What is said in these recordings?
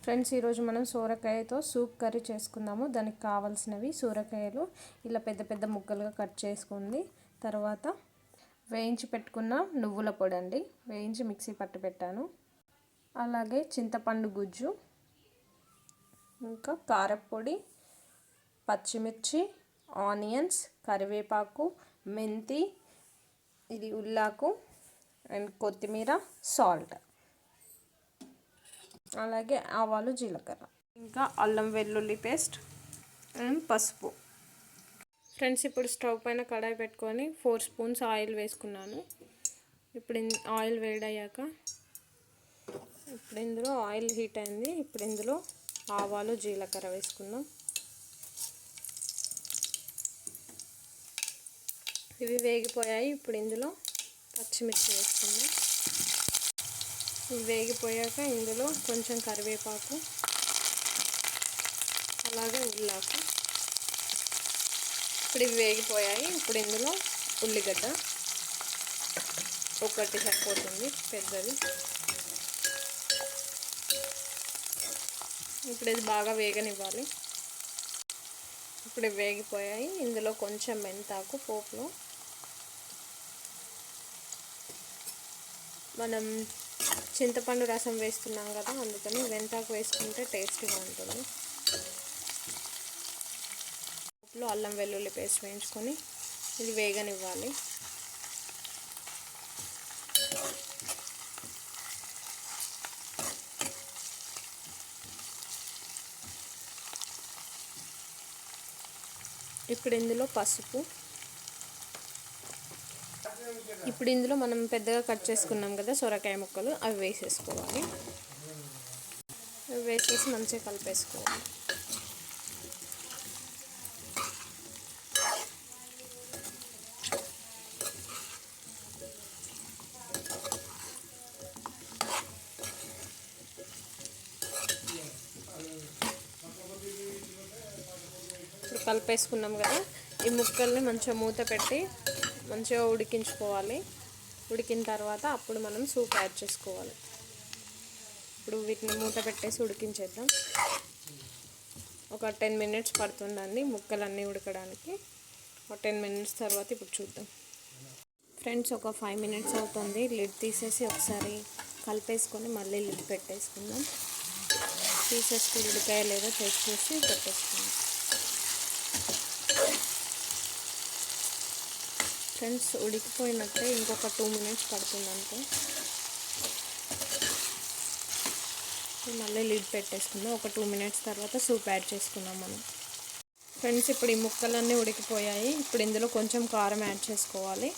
Friends, ఈరోజు మనం సోరకాయతో soup curry చేసుకుందాము. దానికి కావాల్సినవి సోరకాయలు ఇలా పెద్ద పెద్ద ముక్కలుగా కట్ చేసుకుంది. తర్వాత వేయించి పెట్టుకున్న నువ్వుల పొడి అండి, వేయించి మిక్సీ పట్టి పెట్టాను. అలాగే చింతపండు గుజ్జు, ఇంకా కారపొడి, పచ్చిమిర్చి, ఆనియన్స్, కరివేపాకు, మెంతి, ఇది ఉల్లాకు అండ్ కొత్తిమీర, సాల్ట్, అలాగే ఆవాలు, జీలకర్ర, ఇంకా అల్లం వెల్లుల్లి పేస్ట్ అండ్ పసుపు. ఫ్రెండ్స్, ఇప్పుడు స్టవ్ పైన కడాయి పెట్టుకొని 4 స్పూన్స్ ఆయిల్ వేసుకున్నాను. ఇప్పుడు ఆయిల్ వేడయ్యాక ఇప్పుడు ఇందులో ఆయిల్ హీట్ అయింది. ఇప్పుడు ఇందులో ఆవాలు, జీలకర్ర వేసుకుందాం. ఇవి వేగిపోయాయి. ఇప్పుడు ఇందులో పచ్చిమిర్చి వేసుకుందాం. వేగిపోయాక ఇందులో కొంచెం కరివేపాకు, అలాగే ఉల్లాకు. ఇప్పుడు ఇవి వేగిపోయాయి. ఇప్పుడు ఇందులో ఉల్లిగడ్డ ఒకటి సరిపోతుంది, పెద్దది. ఇప్పుడు ఇది బాగా వేగనివ్వాలి. ఇప్పుడు ఇవి వేగిపోయాయి. ఇందులో కొంచెం మెంతాకు పోపులో. మనం చింతపండు రసం వేస్తున్నాం కదా, అందుకని మెంతాకు వేసుకుంటే టేస్టీగా ఉంటుంది. పోపులో అల్లం వెల్లుల్లి పేస్ట్ వేయించుకొని ఇది వేగనివ్వాలి. ఇప్పుడు ఇందులో పసుపు, ఇప్పుడు ఇందులో మనం పెద్దగా కట్ చేసుకున్నాం కదా సొరకాయ ముక్కలు, అవి వేసేసుకోవాలి. అవి వేసేసి మంచిగా కలిపేసుకోవాలి. ఇప్పుడు కలిపేసుకున్నాం కదా, ఈ ముక్కల్ని మంచిగా మూత పెట్టి మంచిగా ఉడికించుకోవాలి. ఉడికిన తర్వాత అప్పుడు మనం సూప్ యాడ్ చేసుకోవాలి. ఇప్పుడు వీటిని మూత పెట్టేసి ఉడికించేద్దాం. ఒక 10 మినిట్స్ పడుతుందండి ముక్కలన్నీ ఉడకడానికి. ఒక 10 మినిట్స్ తర్వాత ఇప్పుడు చూద్దాం. ఫ్రెండ్స్, ఒక 5 మినిట్స్ అవుతుంది. లిడ్ తీసేసి ఒకసారి కలిపేసుకొని మళ్ళీ లిడ్ పెట్టేసుకుందాం. తీసేసి ఉడికాయ లేదో చెక్ చేసి పెట్టేసుకుందాం. ఫ్రెండ్స్, ఉడికిపోయినట్టే. ఇంకొక 2 మినిట్స్ పడుతుంది అంతే. మళ్ళీ లిడ్ పెట్టేసుకుందాం. ఒక 2 మినిట్స్ తర్వాత సూప్ యాడ్ చేసుకుందాం మనం. ఫ్రెండ్స్, ఇప్పుడు ఈ ముక్కలన్నీ ఉడికిపోయాయి. ఇప్పుడు ఇందులో కొంచెం కారం యాడ్ చేసుకోవాలి.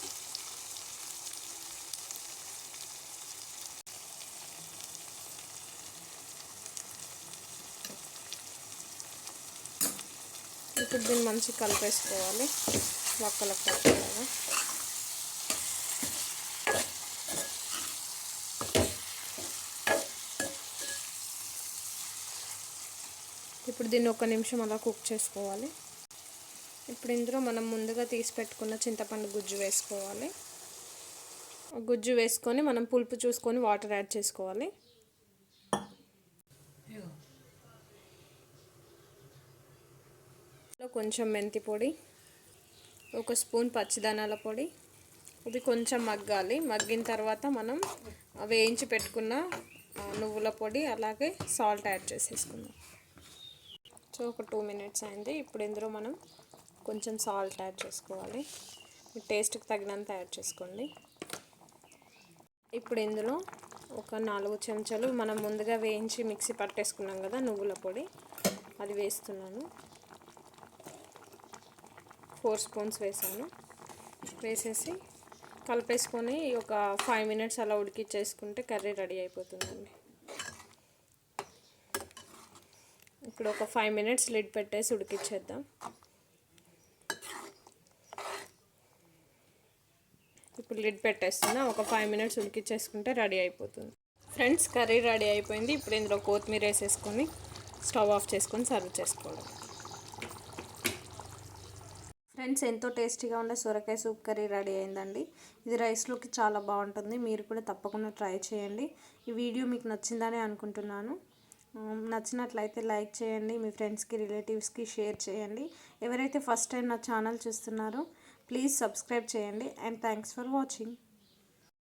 ఇప్పుడు దీన్ని మంచిగా కలిపేసుకోవాలి వక్కలకు పట్టేలాగా. ఇప్పుడు దీన్ని 1 నిమిషం అలా కుక్ చేసుకోవాలి. ఇప్పుడు ఇందులో మనం ముందుగా తీసి పెట్టుకున్న చింతపండు గుజ్జు వేసుకోవాలి. గుజ్జు వేసుకొని మనం పులుపు చూసుకొని వాటర్ యాడ్ చేసుకోవాలి. కొంచెం మెంతి పొడి, 1 స్పూన్ పచ్చిదానాల పొడి. ఇది కొంచెం మగ్గాలి. మగ్గిన తర్వాత మనం వేయించి పెట్టుకున్న నువ్వుల పొడి, అలాగే సాల్ట్ యాడ్ చేసేసుకుందాం. సో ఒక 2 మినిట్స్ అయింది. ఇప్పుడు ఇందులో మనం కొంచెం సాల్ట్ యాడ్ చేసుకోవాలి. టేస్ట్కి తగినంత యాడ్ చేసుకోండి. ఇప్పుడు ఇందులో ఒక 4 చెంచాలు మనం ముందుగా వేయించి మిక్సీ పట్టేసుకున్నాం కదా నువ్వుల పొడి, అది వేస్తున్నాను. 4 స్పూన్స్ వేసాను. వేసేసి కలిపేసుకొని ఒక 5 మినిట్స్ అలా ఉడికించేసుకుంటే కర్రీ రెడీ అయిపోతుందండి. ఇప్పుడు ఒక 5 మినిట్స్ లిడ్ పెట్టేసి ఉడికించేద్దాం. ఇప్పుడు లిడ్ పెట్టేస్తున్నా. ఒక 5 మినిట్స్ ఉడికించేసుకుంటే రెడీ అయిపోతుంది. ఫ్రెండ్స్, కర్రీ రెడీ అయిపోయింది. ఇప్పుడు ఇందులో కొత్తిమీర వేసేసుకొని స్టవ్ ఆఫ్ చేసుకొని సర్వ్ చేసుకోవడం. ఫ్రెండ్స్, ఎంతో టేస్టీగా ఉండే సొరకాయ సూప్ కర్రీ రెడీ అయిందండి. ఇది రైస్లోకి చాలా బాగుంటుంది. మీరు కూడా తప్పకుండా ట్రై చేయండి. ఈ వీడియో మీకు నచ్చిందని అనుకుంటున్నాను. నచ్చినట్లయితే లైక్ చేయండి, మీ ఫ్రెండ్స్కి రిలేటివ్స్కి షేర్ చేయండి. ఎవరైతే ఫస్ట్ టైం నా ఛానల్ చూస్తున్నారో ప్లీజ్ సబ్స్క్రైబ్ చేయండి. And thanks for watching.